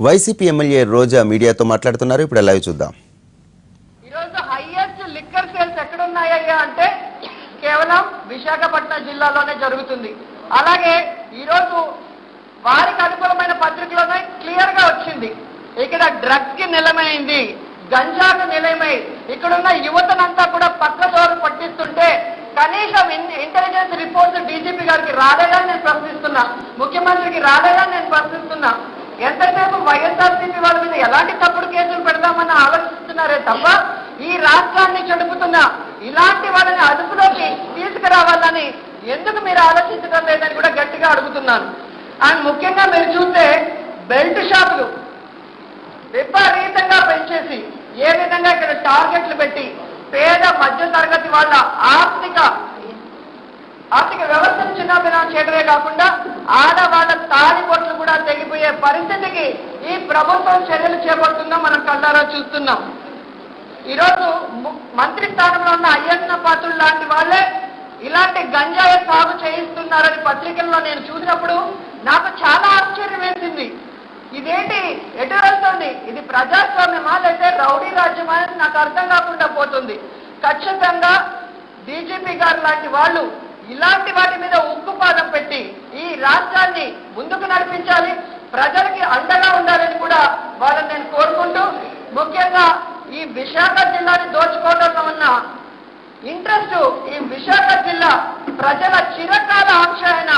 YCP MLA రోజా మీడియాతో మాట్లాడుతున్నారు. ఇప్పుడు లైవ్ చూద్దాం. ఈరోజు హైయెస్ట్ లిక్కర్ సేల్స్ ఎక్కడున్నాయ్యా అంటే కేవలం విశాఖపట్నం జిల్లాలోనే జరుగుతుంది. అలాగే ఈరోజు వారికి అనుకూలమైన పత్రికలోనే క్లియర్ గా వచ్చింది, ఇక్కడ డ్రగ్స్ కి నిలమైంది, గంజాకు నిలయమై ఇక్కడున్న యువతనంతా కూడా పక్కదోరు పట్టిస్తుంటే కనీసం ఇంటెలిజెన్స్ రిపోర్ట్స్ డీజీపీ గారికి రాలేదని నేను ప్రశ్నిస్తున్నా, ముఖ్యమంత్రికి రాలేదని నేను ప్రశ్నిస్తున్నా. ఎంతసేపు వైఎస్ఆర్సీపీ వాళ్ళ మీద ఎలాంటి తప్పుడు కేసులు పెడదామని ఆలోచిస్తున్నారే తప్ప ఈ రాష్ట్రాన్ని చెడుపుతున్న ఇలాంటి వాళ్ళని అదుపులోకి తీసుకురావాలని ఎందుకు మీరు ఆలోచించడం లేదని కూడా గట్టిగా అడుగుతున్నాను. అండ్ ముఖ్యంగా మీరు చూస్తే బెల్ట్ షాపులు విపరీతంగా పెంచేసి ఏ విధంగా ఇక్కడ టార్గెట్లు పెట్టి పేద మధ్య తరగతి వాళ్ళ ఆర్థిక వ్యవస్థను చిన్నభిన్నం చేయడమే కాకుండా ఆడవాళ్ళ తాళిబొట్లు కూడా తెగిపోయే పరిస్థితికి ఈ ప్రభుత్వం చర్యలు చేపడుతుందో మనం కళ్ళారా చూస్తున్నాం. ఈరోజు మంత్రి స్థానంలో ఉన్న అయ్యన్న పాత్రులు లాంటి వాళ్ళే ఇలాంటి గంజాయి సాగు చేయిస్తున్నారని పత్రికల్లో నేను చూసినప్పుడు నాకు చాలా ఆశ్చర్యం వేసింది. ఇదేంటి ఎటు వెళ్తుంది? ఇది ప్రజాస్వామ్యమా లేదా రౌడీ రాజ్యమా అని నాకు అర్థం కాకుండా పోతుంది. ఖచ్చితంగా డీజీపీ గారు లాంటి వాళ్ళు ఇలాంటి వాటి మీద ఉక్కుపాదం పెట్టి ఈ రాష్ట్రాన్ని ముందుకు నడిపించాలి, ప్రజలకి అండగా ఉండాలని కూడా వాళ్ళని నేను కోరుకుంటూ, ముఖ్యంగా ఈ విశాఖ జిల్లాని దోచుకోవడంలో ఉన్న ఇంట్రెస్ట్ ఈ విశాఖ జిల్లా ప్రజల చిరకాల ఆంక్ష అయిన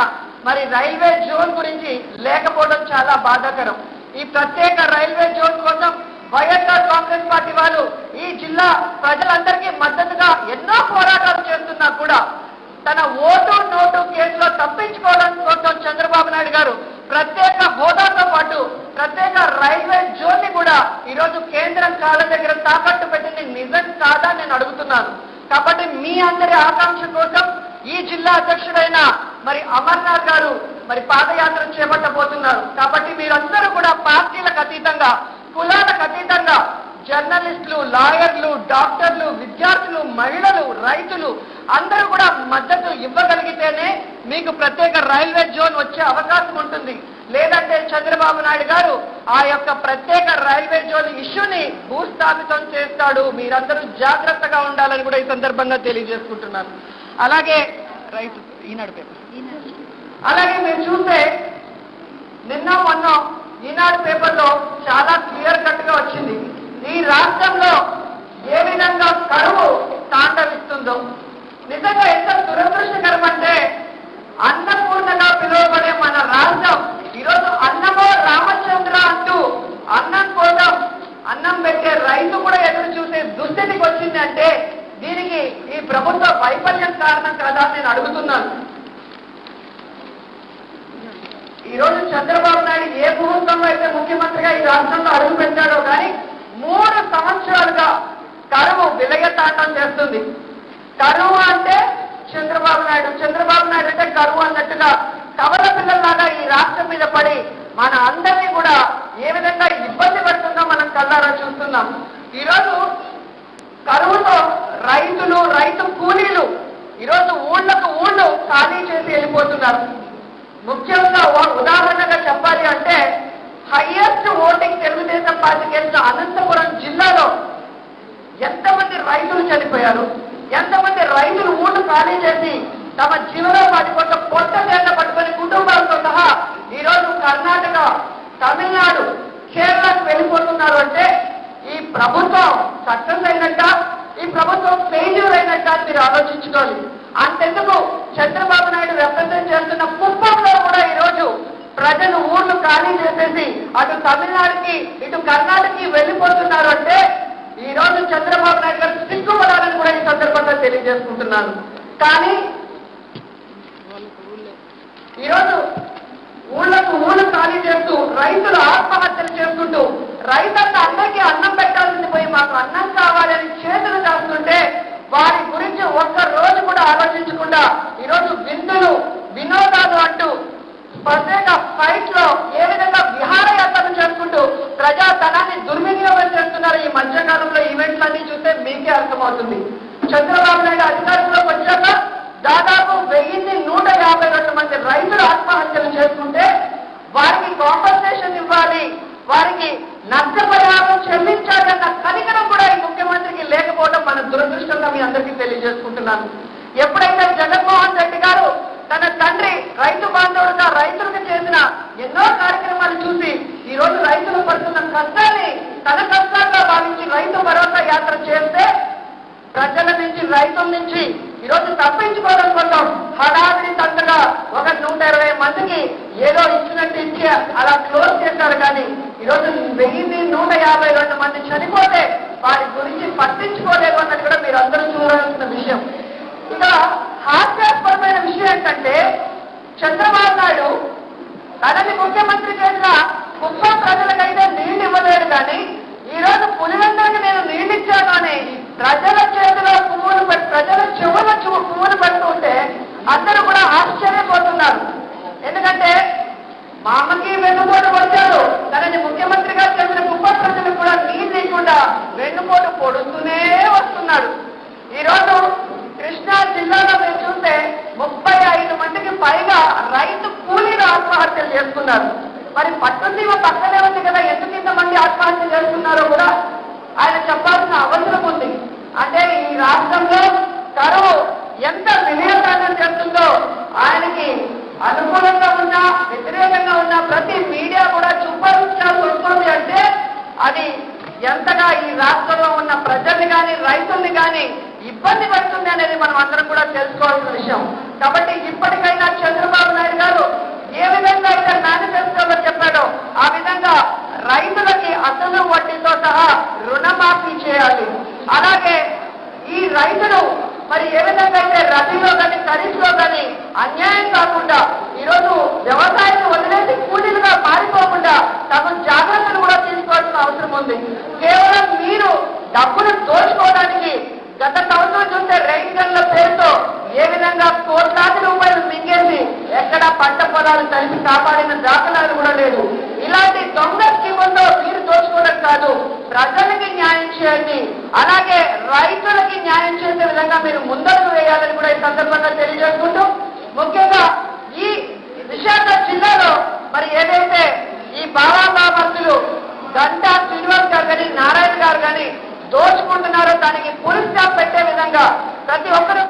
మరి రైల్వే జోన్ గురించి లేకపోవడం చాలా బాధాకరం. ఈ ప్రత్యేక రైల్వే జోన్ కోసం వైఎస్ఆర్ కాంగ్రెస్ పార్టీ వాళ్ళు ఈ జిల్లా ప్రజలందరికీ మద్దతుగా ఎన్నో పోరాటాలు చేస్తున్నా కూడా తన ఓటు నోటు కేసులో తప్పించుకోవడం కోసం చంద్రబాబు నాయుడు గారు ప్రత్యేక హోదాతో పాటు ప్రత్యేక రైల్వే జోన్ ని కూడా ఈరోజు కేంద్రం కాళ్ళ దగ్గర తాకట్టు పెట్టింది నిజం కాదా నేను అడుగుతున్నాను. కాబట్టి మీ అందరి ఆకాంక్ష కోసం ఈ జిల్లా అధ్యక్షుడైన మరి అమర్నాథ్ గారు మరి పాదయాత్ర చేపట్టబోతున్నారు. కాబట్టి మీరందరూ కూడా పార్టీలకు అతీతంగా, కులాలకు అతీతంగా జర్నలిస్టులు, లాయర్లు, డాక్టర్లు, విద్యార్థులు, మహిళలు, రైతులు అందరూ కూడా మద్దతు ఇవ్వగలిగితేనే మీకు ప్రత్యేక రైల్వే జోన్ వచ్చే అవకాశం ఉంటుంది. లేదంటే చంద్రబాబు నాయుడు గారు ఆ యొక్క ప్రత్యేక రైల్వే జోన్ ఇష్యూని భూస్థాపితం చేస్తాడు. మీరందరూ జాగ్రత్తగా ఉండాలని కూడా ఈ సందర్భంగా తెలియజేసుకుంటున్నాను. అలాగే ఈనాడు పేపర్ అలాగే మీరు చూస్తే నిన్న మొన్న ఈనాడు పేపర్లో చాలా క్లియర్ కట్ గా వచ్చింది ఈ రాష్ట్రంలో ఏ విధంగా కరువు తాండవిస్తుందో. నిజంగా ఎంత దురదృష్టకరం అంటే అన్నపూర్ణగా పిలువబడే మన రాష్ట్రం ఈరోజు అన్నమో రామచంద్ర అంటూ అన్నం కోసం అన్నం పెట్టే రైతు కూడా ఎదురు చూసే దుస్థితికి వచ్చింది అంటే దీనికి ఈ ప్రభుత్వ వైఫల్యం కారణం కదా నేను అడుగుతున్నాను. ఈరోజు చంద్రబాబు నాయుడు ఏ ముహూర్తంలో అయితే ముఖ్యమంత్రిగా ఈ రాష్ట్రంలో అడుగు పెట్టాడో కానీ 3 సంవత్సరాలుగా కరువు విలయతాండం చేస్తుంది. కరువు అంటే చంద్రబాబు నాయుడు, చంద్రబాబు నాయుడు అంటే కరువు అన్నట్టుగా కవల పిల్లల్లాగా ఈ రాష్ట్రం మీద పడి మన అందరినీ కూడా ఏ విధంగా ఇబ్బంది పెడుతుందో మనం కళ్ళారా చూస్తున్నాం. ఈరోజు కరువుతో రైతులు, రైతు కూలీలు ఈరోజు ఊళ్ళు ఖాళీ చేసి వెళ్ళిపోతున్నారు. ముఖ్యంగా ఉదాహరణగా చెప్పాలి అంటే హైయెస్ట్ ఓటింగ్ తెలుగుదేశం పార్టీ గెలిచిన అనంతపురం జిల్లాలో ఎంతమంది రైతులు చనిపోయారు, ఎంతమంది రైతులు ఊళ్ళు ఖాళీ చేసి తమ జీవనోపాధి కోసం పొట్ట చేత పట్టుకుని కుటుంబాలతో సహా ఈరోజు కర్ణాటక, తమిళనాడు, కేరళకు వెళ్ళిపోతున్నారు అంటే ఈ ప్రభుత్వం సక్సెస్ అయినట్ట, ఈ ప్రభుత్వం ఫెయిల్యూర్ అయినట్ట మీరు ఆలోచించుకోవాలి. అంతెందుకు చంద్రబాబు నాయుడు రిప్రజెంట్ చేస్తున్న కుప్పంలో కూడా ఈరోజు ప్రజలు ఊళ్ళు ఖాళీ చేసేసి అటు తమిళనాడుకి ఇటు కర్ణాటకకి వెళ్ళిపోతున్నారు అంటే ఈరోజు చంద్రబాబు నాయుడు గారు సిగ్గుపడాలని కూడా ఈ సందర్భంగా తెలియజేసుకుంటున్నాను. కానీ ఈరోజు ఊళ్ళు ఖాళీ చేస్తూ రైతులు ఆత్మహత్యలు చేసుకుంటూ రైతులకు అందరికీ అన్నం పెట్టాల్సింది పోయి మాకు అన్నం కావాలని చేతులు చేస్తుంటే వారి గురించి ఒక్క రోజు కూడా ఆలోచించకుండా ఈరోజు విందులు, వినోదాలు అంటూ ప్రత్యేక ఫైట్ లో ఏ విధంగా విహారయాత్రలు చేసుకుంటూ ప్రజాధనాన్ని దుర్వినియోగం చేస్తున్నారు ఈ మధ్యకాలంలో ఈవెంట్లన్నీ చూస్తే మీకే అర్థమవుతుంది. చంద్రబాబు నాయుడు అధికారంలోకి వచ్చాక దాదాపు 1152 మంది రైతులు ఆత్మహత్యలు చేసుకుంటే వారికి కాంపన్సేషన్ ఇవ్వాలి, వారికి నష్టపరిహారం చెల్లించాలన్న కనికరం కూడా ఈ ముఖ్యమంత్రికి లేకపోవడం మన దురదృష్టంగా మీ అందరికీ తెలియజేసుకుంటున్నాను. ఎప్పుడైతే జగన్మోహన్ రెడ్డి గారు తన తండ్రి రైతు బాంధవుడుగా రైతులకు చేసిన ఎన్నో కార్యక్రమాలు చూసి ఈ రోజు రైతులు పడుతున్న కష్టాన్ని తన కష్టాల్లో భావించి రైతు భరోసా యాత్ర చేస్తే ప్రజల నుంచి రైతుల నుంచి ఈరోజు తప్పించుకోవడం కోసం హడావిడి తండ్రిగా ఒక 120 మందికి ఏదో ఇచ్చినట్టు ఇచ్చి అలా క్లోజ్ చేశారు. కానీ ఈరోజు 1152 మంది చనిపోతే వారి గురించి పట్టించుకోలేదు అన్నది కూడా మీరు అందరూ చూడాల్సిన విషయం. ఇక హాస్యాస్పదమైన విషయం ఏంటంటే చంద్రబాబు నాయుడు తనని ముఖ్యమంత్రి చేసిన కుప్పం ప్రజలకైతే నీళ్లు ఇవ్వలేడు. కానీ ఈ రోజు పులివెందులకు నేను నీళ్ళు ఇచ్చాను అని ప్రజల చేతిలో పువ్వులు ప్రజల చెవుల పువ్వులు పెడుతుంటే అందరూ కూడా ఆశ్చర్యపోతున్నారు. ఎందుకంటే మా అమ్మకి వెన్నుపోటు వచ్చాడు, తనని ముఖ్యమంత్రిగా చేసిన కుప్పం ప్రజలు కూడా నీళ్ళు లేకుండా వెన్నుపోటు పొడుస్తూనే వస్తున్నాడు. ఈరోజు కృష్ణా జిల్లాలో మీరు చూస్తే 35 మందికి పైగా రైతు కూలీలు ఆత్మహత్యలు చేస్తున్నారు. మరి పట్టుసీమ పక్కనే ఉంది కదా, ఎందుకు ఇంతమంది ఆత్మహత్య చేస్తున్నారో కూడా ఆయన చెప్పాల్సిన అవసరం ఉంది. అంటే ఈ రాష్ట్రంలో కరువు ఎంత వినియోగం చేస్తుందో ఆయనకి అనుకూలంగా ఉన్నా వ్యతిరేకంగా ఉన్న ప్రతి మీడియా కూడా చూపించాల్సి వస్తుంది. అంటే అది ఎంతగా ఈ రాష్ట్రంలో ఉన్న ప్రజల్ని కానీ రైతుల్ని కానీ ఇబ్బంది పడుతుంది అనేది మనం అందరం కూడా తెలుసుకోవాల్సిన విషయం. కాబట్టి ఇప్పటికైనా చంద్రబాబు నాయుడు గారు ఏ విధంగా అయితే మేనిఫెస్టోలో చెప్పాడో ఆ విధంగా రైతులకి అసలు వడ్డీతో సహా రుణమాఫీ చేయాలి. అలాగే ఈ రైతులు మరి ఏ విధంగా అయితే రబీలో కానీ ఖరీఫ్లో కానీ అన్యాయం కాకుండా ఈరోజు వ్యవసాయాన్ని వదిలేసి కూలీలుగా మారిపోకుండా తమ జాగ్రత్తలు కూడా తీసుకోవాల్సిన అవసరం ఉంది. కేవలం మీరు డబ్బులు దోచుకోవడానికి గత సంవత్సరం చూస్తే రైతు గన్ల పేరుతో ఏ విధంగా కోట్లాది రూపాయలు మింగేసి ఎక్కడ పంట పొలాలు కలిసి కాపాడిన దాఖలాలు కూడా లేదు. ఇలాంటి దొంగ స్కీముల్లో మీరు దోచుకోవడం కాదు, ప్రజలకి న్యాయం చేయండి, అలాగే రైతులకి న్యాయం చేసే విధంగా మీరు ముందడుగు వేయాలని కూడా ఈ సందర్భంగా తెలియజేసుకుంటూ, ముఖ్యంగా ఈ విశాఖ జిల్లాలో మరి ఏదైతే ఈ బాబాభక్తులు గంటా శ్రీనివాస్ గారు కానీ నారాయణ గారు కానీ దోచుకుంటున్నారో దానికి పులి స్టాప్ పెట్టే విధంగా ప్రతి ఒక్కరూ